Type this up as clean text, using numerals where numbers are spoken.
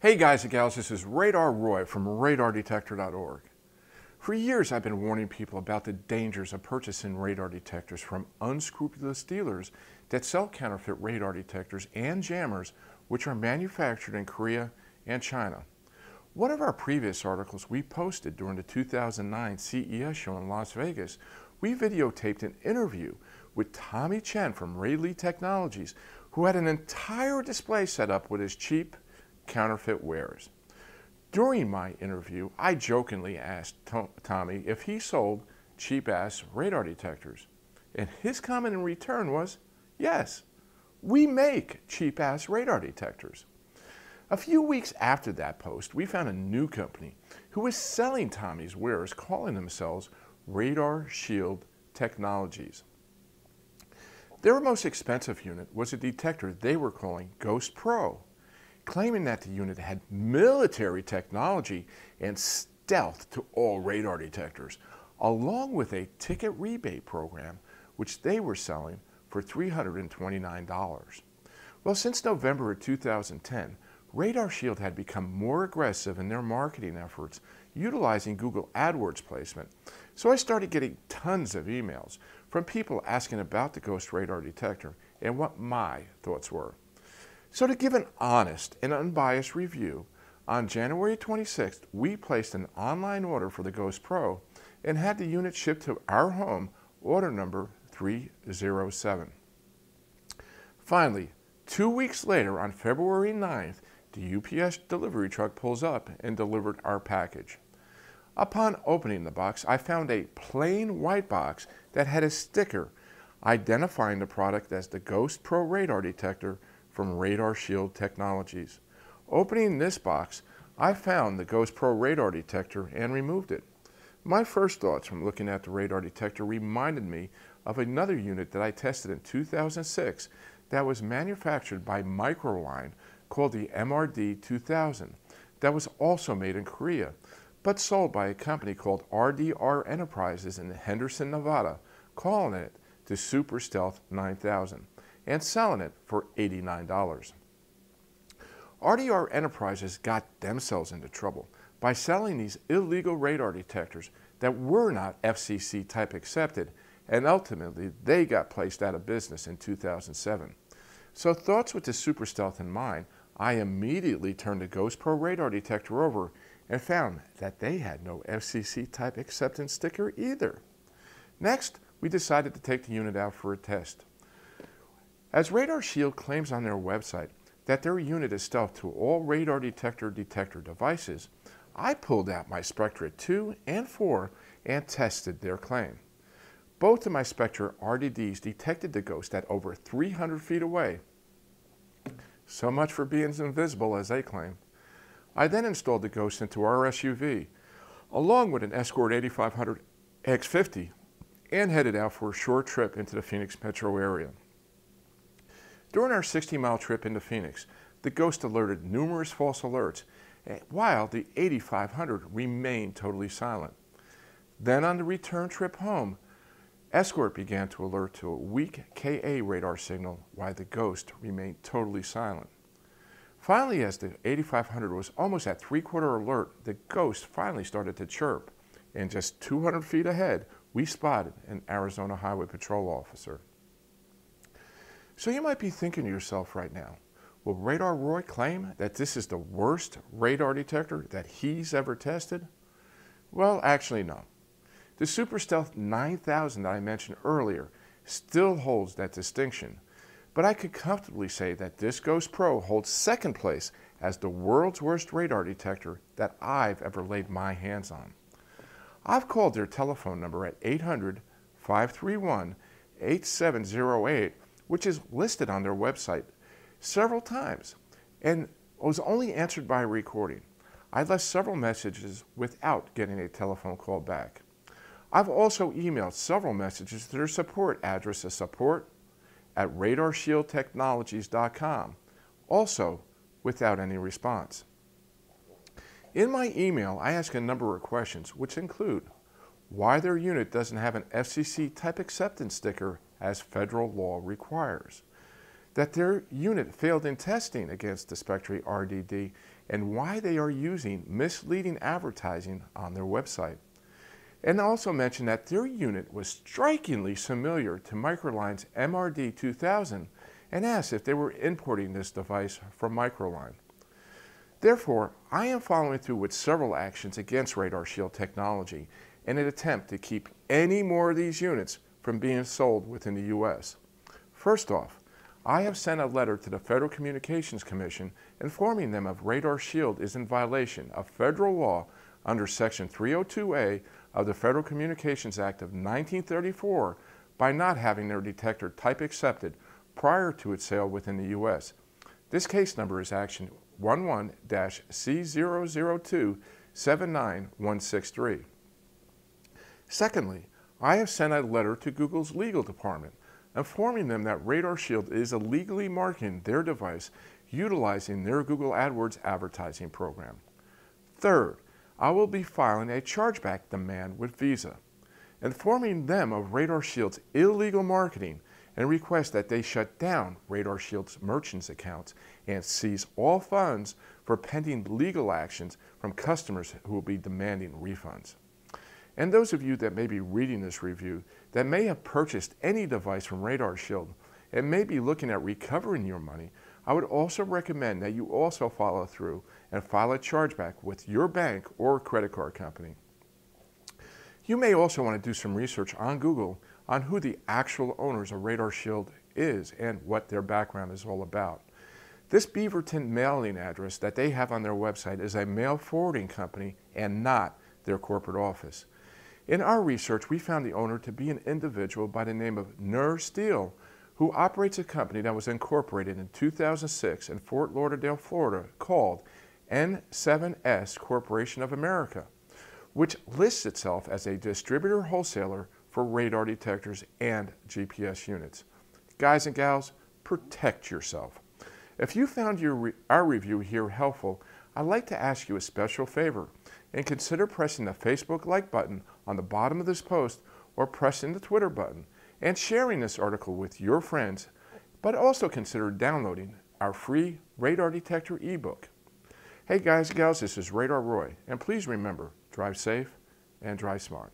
Hey guys and gals, this is Radar Roy from RadarDetector.org. For years I've been warning people about the dangers of purchasing radar detectors from unscrupulous dealers that sell counterfeit radar detectors and jammers which are manufactured in Korea and China. One of our previous articles we posted during the 2009 CES show in Las Vegas, we videotaped an interview with Tommy Chen from Ray Technologies, who had an entire display set up with his cheap counterfeit wares. During my interview, I jokingly asked Tommy if he sold cheap-ass radar detectors. And his comment in return was, yes, we make cheap-ass radar detectors. A few weeks after that post, we found a new company who was selling Tommy's wares, calling themselves Radar Shield Technologies. Their most expensive unit was a detector they were calling Ghost Pro, claiming that the unit had military technology and stealth to all radar detectors, along with a ticket rebate program, which they were selling for $329. Well, since November of 2010, Radar Shield had become more aggressive in their marketing efforts, utilizing Google AdWords placement. So I started getting tons of emails from people asking about the Ghost radar detector and what my thoughts were. So to give an honest and unbiased review, on January 26th, we placed an online order for the Ghost Pro and had the unit shipped to our home, order number 307. Finally, 2 weeks later, on February 9th, the UPS delivery truck pulls up and delivered our package. Upon opening the box, I found a plain white box that had a sticker identifying the product as the Ghost Pro radar detector from Radar Shield Technologies. Opening this box, I found the Ghost Pro radar detector and removed it. My first thoughts from looking at the radar detector reminded me of another unit that I tested in 2006 that was manufactured by Microline called the MRD 2000 that was also made in Korea, but sold by a company called RDR Enterprises in Henderson, Nevada, calling it the Super Stealth 9000. And selling it for $89. RDR Enterprises got themselves into trouble by selling these illegal radar detectors that were not FCC type accepted, and ultimately they got placed out of business in 2007. So thoughts with the Super Stealth in mind, I immediately turned the Ghost Pro radar detector over and found that they had no FCC type acceptance sticker either. Next, we decided to take the unit out for a test. As Radar Shield claims on their website that their unit is stealth to all radar detector devices, I pulled out my Spectra 2 and 4 and tested their claim. Both of my Spectra RDDs detected the ghost at over 300 feet away. So much for being invisible, as they claim. I then installed the ghost into our SUV, along with an Escort 8500 X50, and headed out for a short trip into the Phoenix metro area. During our 60-mile trip into Phoenix, the ghost alerted numerous false alerts, while the 8500 remained totally silent. Then on the return trip home, Escort began to alert to a weak KA radar signal while the ghost remained totally silent. Finally, as the 8500 was almost at three-quarter alert, the ghost finally started to chirp, and just 200 feet ahead, we spotted an Arizona Highway Patrol officer. So you might be thinking to yourself right now, will Radar Roy claim that this is the worst radar detector that he's ever tested? Well, actually no. The Super Stealth 9000 that I mentioned earlier still holds that distinction, but I could comfortably say that this Ghost Pro holds second place as the world's worst radar detector that I've ever laid my hands on. I've called their telephone number at 800-531-8708, which is listed on their website, several times, and was only answered by a recording. I left several messages without getting a telephone call back. I've also emailed several messages to their support address as support@radarshieldtechnologies.com, also without any response. In my email, I ask a number of questions, which include why their unit doesn't have an FCC type acceptance sticker as federal law requires, that their unit failed in testing against the Spectre RDD and why they are using misleading advertising on their website. And also mentioned that their unit was strikingly similar to Microline's MRD 2000 and asked if they were importing this device from Microline. Therefore, I am following through with several actions against Radar Shield technology in an attempt to keep any more of these units from being sold within the U.S. First off, I have sent a letter to the Federal Communications Commission informing them of Radar Shield is in violation of federal law under Section 302A of the Federal Communications Act of 1934 by not having their detector type accepted prior to its sale within the U.S. This case number is Action 11-C002-79163. Secondly, I have sent a letter to Google's legal department informing them that Radar Shield is illegally marketing their device utilizing their Google AdWords advertising program. Third, I will be filing a chargeback demand with Visa, informing them of Radar Shield's illegal marketing and request that they shut down Radar Shield's merchants accounts and seize all funds for pending legal actions from customers who will be demanding refunds. And those of you that may be reading this review that may have purchased any device from Radar Shield and may be looking at recovering your money, I would also recommend that you also follow through and file a chargeback with your bank or credit card company. You may also want to do some research on Google on who the actual owners of Radar Shield is and what their background is all about. This Beaverton mailing address that they have on their website is a mail forwarding company and not their corporate office. In our research, we found the owner to be an individual by the name of Nur Steele, who operates a company that was incorporated in 2006 in Fort Lauderdale, Florida, called N7S Corporation of America, which lists itself as a distributor wholesaler for radar detectors and GPS units. Guys and gals, protect yourself. If you found our review here helpful, I'd like to ask you a special favor and consider pressing the Facebook like button on the bottom of this post or pressing the Twitter button and sharing this article with your friends, but also consider downloading our free Radar Detector ebook. Hey guys and gals, this is Radar Roy, and please remember, drive safe and drive smart.